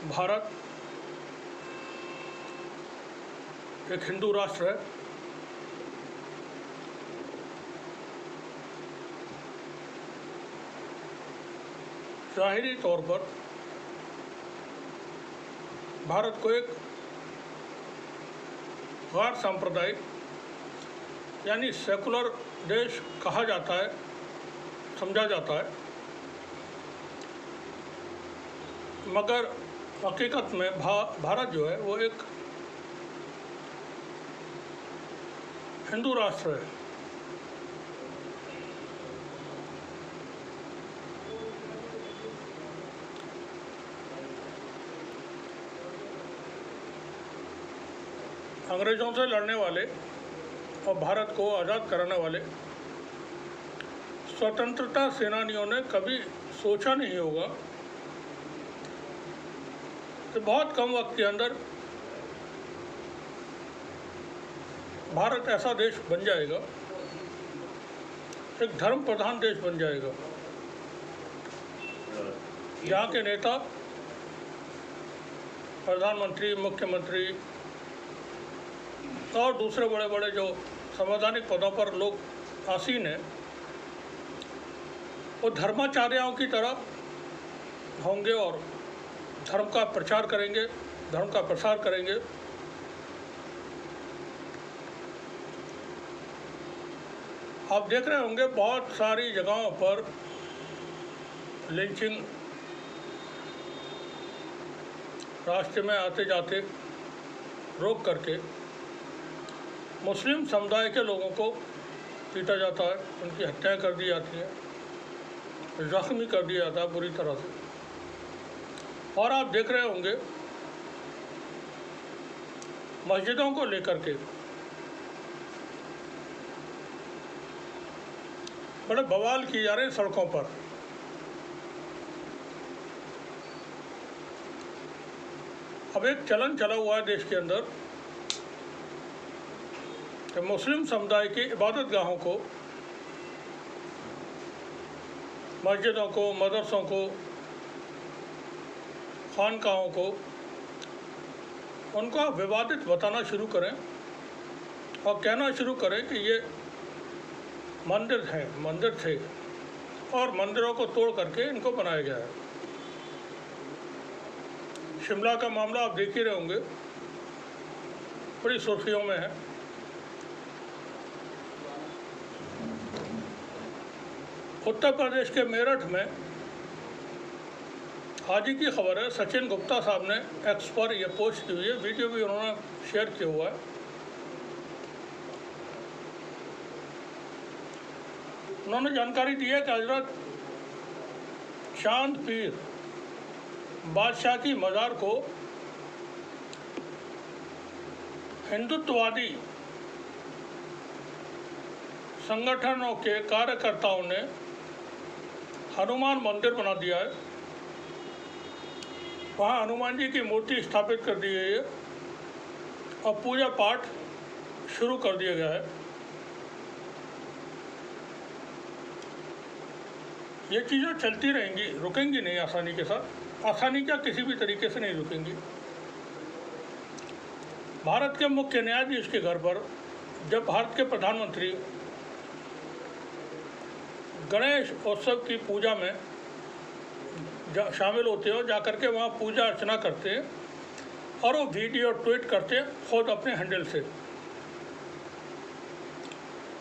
भारत एक हिंदू राष्ट्र है। ज़ाहिरी तौर पर भारत को एक गैर सांप्रदायिक यानी सेकुलर देश कहा जाता है, समझा जाता है, मगर हकीकत में भारत जो है वो एक हिंदू राष्ट्र है। अंग्रेज़ों से लड़ने वाले और भारत को आज़ाद कराने वाले स्वतंत्रता सेनानियों ने कभी सोचा नहीं होगा कि बहुत कम वक्त के अंदर भारत ऐसा देश बन जाएगा, एक धर्म प्रधान देश बन जाएगा, जहाँ के नेता, प्रधानमंत्री, मुख्यमंत्री और दूसरे बड़े बड़े जो संवैधानिक पदों पर लोग आसीन हैं, वो धर्माचार्यों की तरह होंगे और धर्म का प्रचार करेंगे, धर्म का प्रसार करेंगे। आप देख रहे होंगे बहुत सारी जगहों पर लिंचिंग, रास्ते में आते जाते रोक करके मुस्लिम समुदाय के लोगों को पीटा जाता है, उनकी हत्याएं कर दी जाती हैं, जख्मी कर दिया जाता है बुरी तरह से। और आप देख रहे होंगे मस्जिदों को लेकर के बड़े बवाल किए जा रहे हैं सड़कों पर। अब एक चलन चला हुआ है देश के अंदर कि मुस्लिम समुदाय की इबादत गाहों को, मस्जिदों को, मदरसों को, खानकाहों को उनको विवादित बताना शुरू करें और कहना शुरू करें कि ये मंदिर थे और मंदिरों को तोड़ करके इनको बनाया गया है। शिमला का मामला आप देख ही रहे होंगे, बड़ी सुर्खियों में है। उत्तर प्रदेश के मेरठ में आज ही की खबर है, सचिन गुप्ता साहब ने एक्स पर यह पोस्ट की हुई है, वीडियो भी उन्होंने शेयर किया हुआ है। उन्होंने जानकारी दी है कि हजरत चांद पीर बादशाह की मज़ार को हिंदुत्ववादी संगठनों के कार्यकर्ताओं ने हनुमान मंदिर बना दिया है। वहाँ हनुमान जी की मूर्ति स्थापित कर दी गई है और पूजा पाठ शुरू कर दिया गया है। ये चीज़ें चलती रहेंगी, रुकेंगी नहीं आसानी के साथ। आसानी क्या, किसी भी तरीके से नहीं रुकेंगी। भारत के मुख्य न्यायाधीश के घर पर जब भारत के प्रधानमंत्री गणेश उत्सव की पूजा में शामिल होते हैं और जाकर के वहाँ पूजा अर्चना करते हैं और वो वीडियो ट्वीट करते हैं खुद अपने हैंडल से।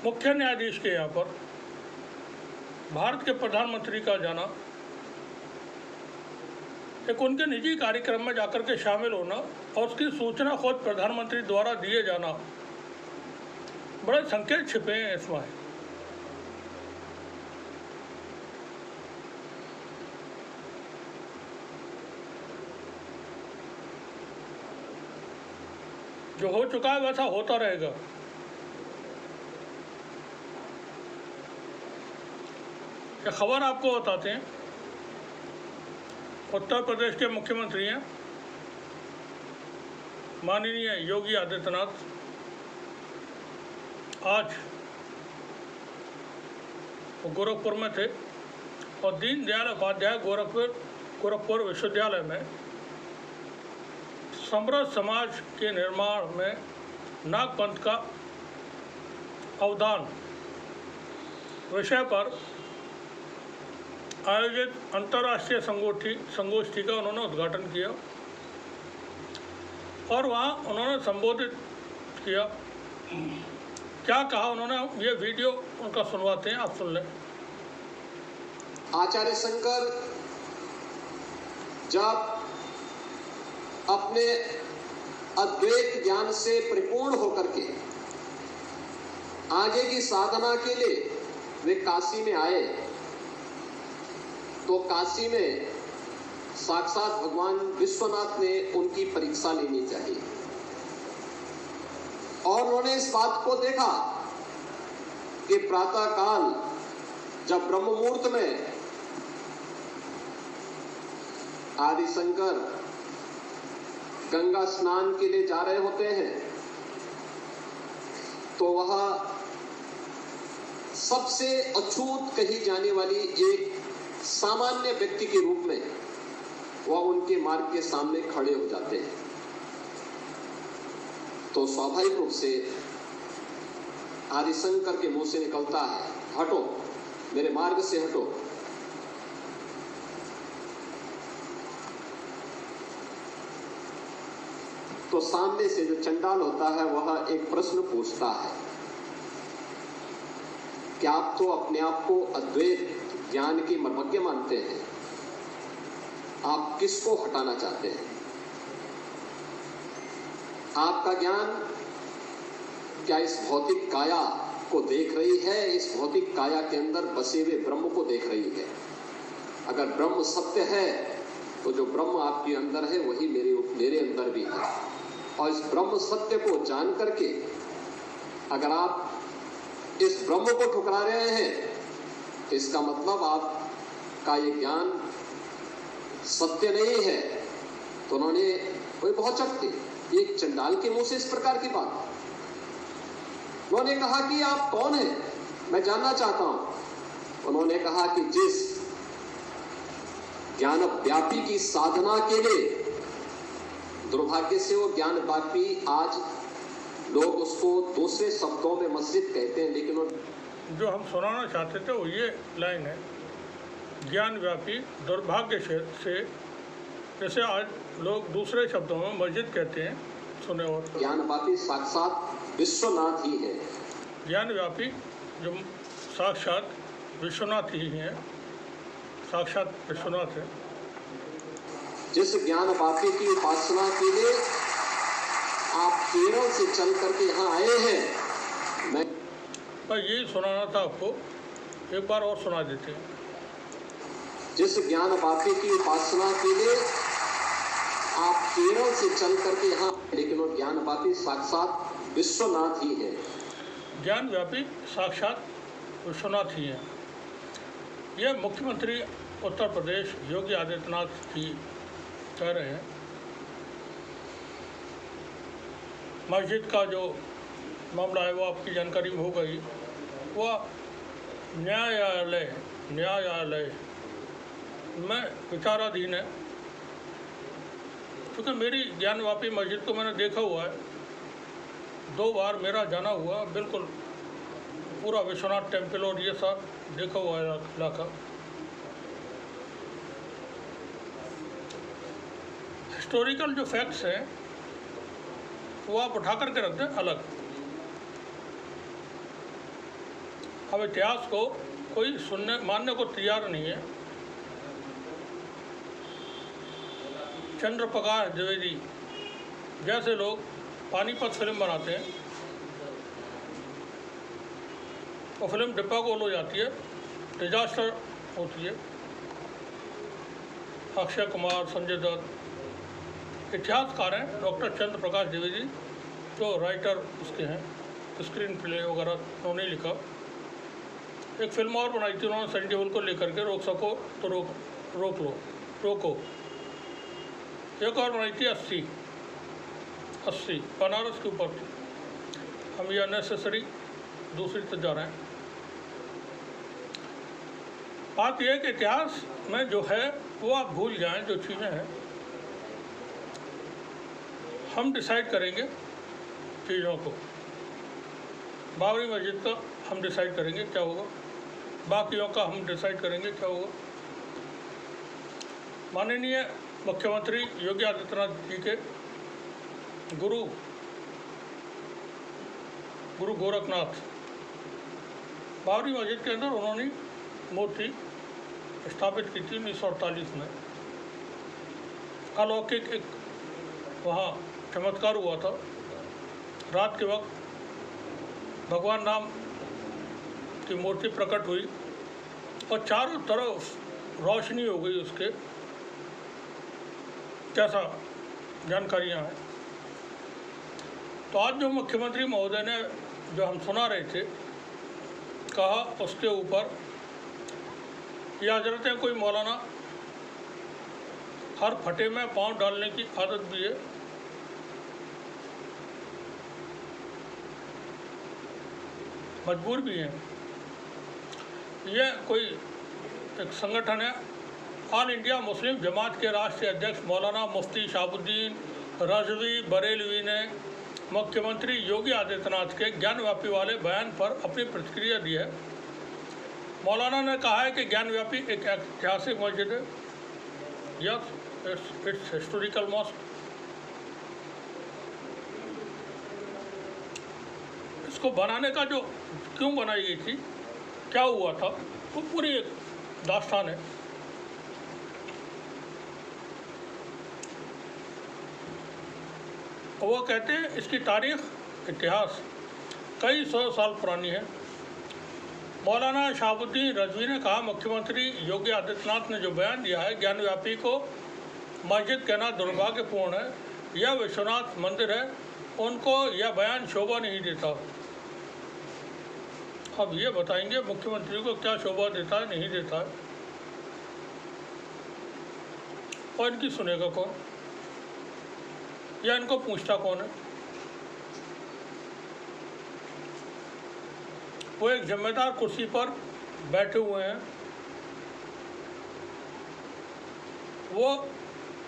मुख्य न्यायाधीश के यहाँ पर भारत के प्रधानमंत्री का जाना, एक उनके निजी कार्यक्रम में जाकर के शामिल होना और उसकी सूचना खुद प्रधानमंत्री द्वारा दिए जाना, बड़े संकेत छिपे हैं इसमें। जो हो चुका है वैसा होता रहेगा। ये खबर आपको बताते हैं, उत्तर प्रदेश के मुख्यमंत्री हैं माननीय योगी आदित्यनाथ, आज वो गोरखपुर में थे और दीनदयाल उपाध्याय गोरखपुर विश्वविद्यालय में समृद्ध समाज के निर्माण में नागपंथ का अवदान विषय पर आयोजित अंतर्राष्ट्रीय संगोष्ठी का उन्होंने उद्घाटन किया और वहाँ उन्होंने संबोधित किया। क्या कहा उन्होंने, ये वीडियो उनका सुनवाते हैं, आप सुन लें। आचार्य शंकर जब अपने अद्वैत ज्ञान से परिपूर्ण होकर के आगे की साधना के लिए वे काशी में आए, तो काशी में साक्षात भगवान विश्वनाथ ने उनकी परीक्षा लेनी चाहिए और उन्होंने इस बात को देखा कि प्रातः काल जब ब्रह्म मुहूर्त में आदि शंकर गंगा स्नान के लिए जा रहे होते हैं, तो वह सबसे अछूत कही जाने वाली एक सामान्य व्यक्ति के रूप में वह उनके मार्ग के सामने खड़े हो जाते हैं। तो स्वाभाविक रूप से आदिशंकर के मुंह से निकलता है, हटो, मेरे मार्ग से हटो। तो सामने से जो चंडाल होता है वह एक प्रश्न पूछता है कि आप तो अपने आप को अद्वैत ज्ञान के मर्मज्ञ मानते हैं, आप किसको हटाना चाहते हैं? आपका ज्ञान क्या इस भौतिक काया को देख रही है, इस भौतिक काया के अंदर बसे हुए ब्रह्म को देख रही है? अगर ब्रह्म सत्य है तो जो ब्रह्म आपके अंदर है वही मेरे अंदर भी है, और इस ब्रह्म सत्य को जान करके अगर आप इस ब्रह्म को ठुकरा रहे हैं तो इसका मतलब आपका ये ज्ञान सत्य नहीं है। तो उन्होंने कोई बहुत चकते एक चंडाल के मुंह से इस प्रकार की बात, उन्होंने कहा कि आप कौन हैं, मैं जानना चाहता हूं। उन्होंने कहा कि जिस ज्ञान व्यापी की साधना के लिए, दुर्भाग्य से वो ज्ञान व्यापी आज लोग उसको दूसरे शब्दों में मस्जिद कहते हैं, लेकिन जो हम सुनाना चाहते थे वो ये लाइन है, ज्ञान व्यापी दुर्भाग्य से, जैसे आज लोग दूसरे शब्दों में मस्जिद कहते हैं, सुने। और ज्ञान व्यापी साक्षात विश्वनाथ ही है। ज्ञान व्यापी जो साक्षात विश्वनाथ ही हैं, साक्षात विश्वनाथ है। जिस ज्ञान व्यापी की उपासना के लिए आप केरल से चल करके यहाँ आए हैं, मैं यही सुनाना था आपको, एक बार और सुना देते हैं। जिस ज्ञान व्यापी की उपासना के लिए आप केरल से चल करके यहाँ, लेकिन वो ज्ञान व्यापी साक्षात विश्वनाथ ही है। ज्ञान व्यापी साक्षात विश्वनाथ ही है। यह मुख्यमंत्री उत्तर प्रदेश योगी आदित्यनाथ जी कह रहे हैं। मस्जिद का जो मामला है वो आपकी जानकारी में हो गई, वह न्यायालय में विचाराधीन है। क्योंकि मेरी ज्ञानव्यापी मस्जिद को मैंने देखा हुआ है, 2 बार मेरा जाना हुआ, बिल्कुल पूरा विश्वनाथ टेम्पल और ये सब देखा हुआ है इलाका। हिस्टोरिकल जो फैक्ट्स हैं वो आप उठा करके रख दें अलग। अब इतिहास को कोई मानने को तैयार नहीं है। चंद्र प्रकाश द्विवेदी जैसे लोग पानीपत फिल्म बनाते हैं, वो फिल्म डिब्बा गोल हो जाती है, डिजास्टर होती है। अक्षय कुमार, संजय दत्त, इतिहासकार हैं डॉक्टर चंद्र प्रकाश द्विवेदी, जो राइटर उसके हैं, स्क्रीन प्ले वगैरह उन्होंने लिखा। एक फिल्म और बनाई थी उन्होंने सनी देओल को लेकर के, रोक सको तो रोको। एक और बनाई थी 80 बनारस के ऊपर थी। हम ये अननेसेसरी दूसरी तरफ जा रहे हैं। बात यह है कि इतिहास में जो है वो आप भूल जाएं, जो चीज़ें हैं हम डिसाइड करेंगे चीज़ों को। बाबरी मस्जिद का हम डिसाइड करेंगे क्या होगा, बाकियों का हम डिसाइड करेंगे क्या होगा। माननीय मुख्यमंत्री योगी आदित्यनाथ जी के गुरु गोरखनाथ बाबरी मस्जिद के अंदर उन्होंने मूर्ति स्थापित की थी 1948 में। अलौकिक एक वहाँ चमत्कार हुआ था। रात के वक्त भगवान राम की मूर्ति प्रकट हुई और चारों तरफ रोशनी हो गई उसके, कैसा जानकारियाँ हैं। तो आज जो मुख्यमंत्री महोदय ने जो हम सुना रहे थे कहा, उसके ऊपर ये हजरत है कोई मौलाना हर फटे में पांव डालने की आदत भी है। मजबूर भी हैं। यह कोई एक संगठन है, ऑल इंडिया मुस्लिम जमात के राष्ट्रीय अध्यक्ष मौलाना मुफ्ती शहाबुद्दीन रजवी बरेलवी ने मुख्यमंत्री योगी आदित्यनाथ के ज्ञानव्यापी वाले बयान पर अपनी प्रतिक्रिया दी है। मौलाना ने कहा है कि ज्ञानव्यापी एक ऐतिहासिक मस्जिद है। Yes, it's historical mosque. इसको बनाने का जो क्यों बनाई गई थी, क्या हुआ था, वो पूरी एक दास्तान है। वो कहते हैं इसकी तारीख, इतिहास कई 100 साल पुरानी है। मौलाना शहाबुद्दीन रजवी ने कहा, मुख्यमंत्री योगी आदित्यनाथ ने जो बयान दिया है, ज्ञानव्यापी को मस्जिद कहना दुर्भाग्यपूर्ण है। यह विश्वनाथ मंदिर है, उनको यह बयान शोभा नहीं देता। अब ये बताएंगे मुख्यमंत्री को क्या शोभा देता है, नहीं देता है, और इनकी सुनेगा कौन, या इनको पूछता कौन है। वो एक जिम्मेदार कुर्सी पर बैठे हुए हैं। वो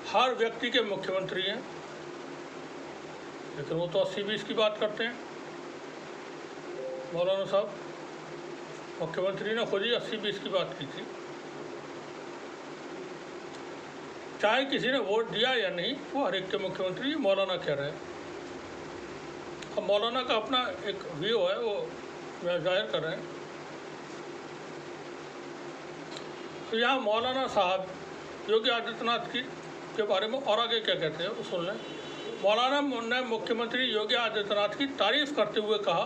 हर व्यक्ति के मुख्यमंत्री हैं, लेकिन वो तो 80-20 की बात करते हैं। मौलाना साहब मुख्यमंत्री ने खुद ही 80-20 की बात की थी। चाहे किसी ने वोट दिया या नहीं, वो हर एक के मुख्यमंत्री मौलाना कह रहे हैं। अब मौलाना का अपना एक व्यू है, वो जाहिर कर रहे हैं। तो यहाँ मौलाना साहब योगी आदित्यनाथ के बारे में और आगे क्या कहते हैं वो सुन लें। मौलाना ने मुख्यमंत्री योगी आदित्यनाथ की तारीफ करते हुए कहा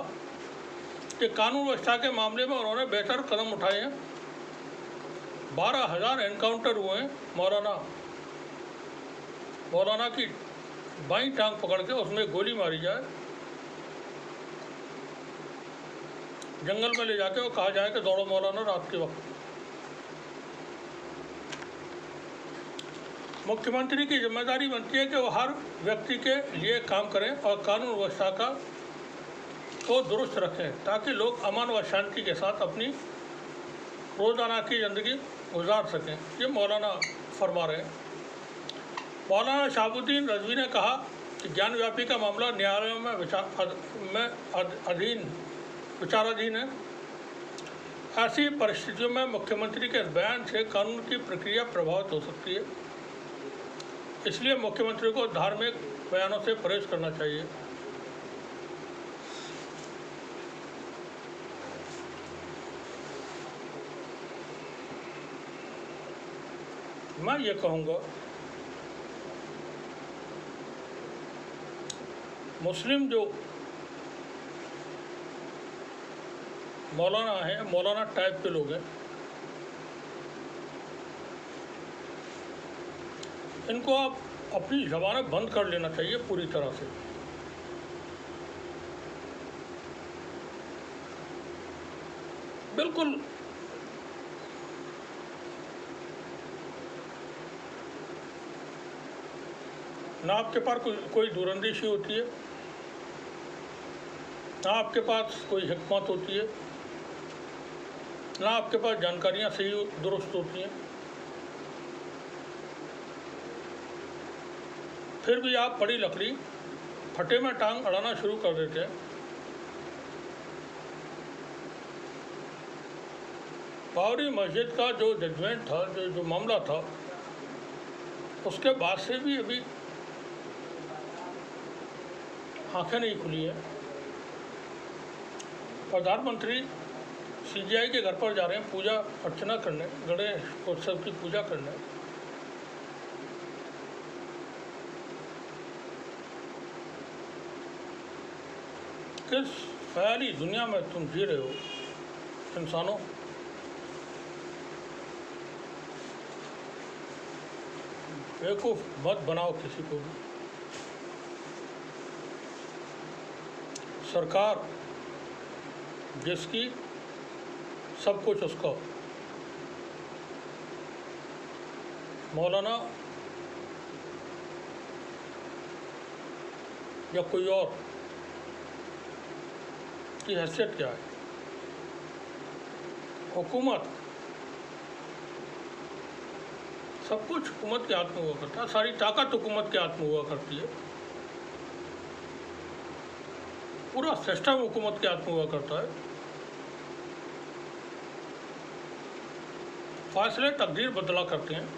कि कानून व्यवस्था के मामले में उन्होंने बेहतर कदम उठाए हैं। 12,000 एनकाउंटर हुए हैं। मौलाना की बाईं टांग पकड़ के उसमें गोली मारी जाए, जंगल में ले जाके वो कहा जाए कि दौड़ो मौलाना रात के वक्त। मुख्यमंत्री की जिम्मेदारी बनती है कि वो हर व्यक्ति के लिए काम करें और कानून व्यवस्था को दुरुस्त रखें, ताकि लोग अमन व शांति के साथ अपनी रोज़ाना की ज़िंदगी गुजार सकें। ये मौलाना फरमा रहे हैं। मौलाना शहाबुद्दीन रजवी ने कहा कि ज्ञानव्यापी का मामला न्यायालयों में विचाराधीन है। ऐसी परिस्थितियों में मुख्यमंत्री के इस बयान से कानून की प्रक्रिया प्रभावित हो सकती है। इसलिए मुख्यमंत्री को धार्मिक बयानों से परहेज करना चाहिए। मैं ये कहूँगा, मुस्लिम जो मौलाना हैं, मौलाना टाइप के लोग हैं, इनको आप अपनी ज़बानें बंद कर लेना चाहिए पूरी तरह से। बिल्कुल ना आपके पास कोई दूरंदेशी होती है, ना आपके पास कोई हिकमत होती है, ना आपके पास जानकारियाँ सही दुरुस्त होती हैं। फिर भी आप बड़ी लकड़ी फटे में टांग अड़ाना शुरू कर देते हैं। बाबरी मस्जिद का जो जजमेंट था, जो मामला था, उसके बाद से भी अभी आंखें नहीं खुली है। प्रधानमंत्री सीजीआई के घर पर जा रहे हैं पूजा अर्चना करने, गणेश उत्सव की पूजा करने। किस ख्याली दुनिया में तुम जी रहे हो इंसानों? बेवकूफ मत बनाओ किसी को भी। सरकार जिसकी सब कुछ उसका, मौलाना या कोई और की हैसियत क्या है? हुकूमत, सब कुछ हुकूमत के हाथ में हुआ करता है, सारी ताकत हुकूमत के हाथ में हुआ करती है, पूरा सिस्टम हुकूमत के हाथ में हुआ करता है। फैसले तकदीर बदला करते हैं।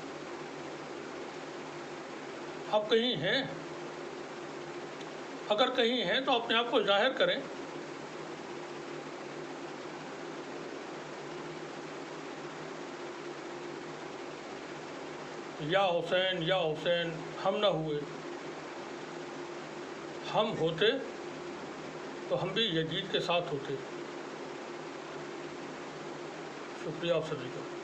आप कहीं हैं, अगर कहीं हैं तो अपने आप को जाहिर करें। या हुसैन हम ना हुए, हम होते तो हम भी यजीद के साथ होते। शुक्रिया आप सभी का।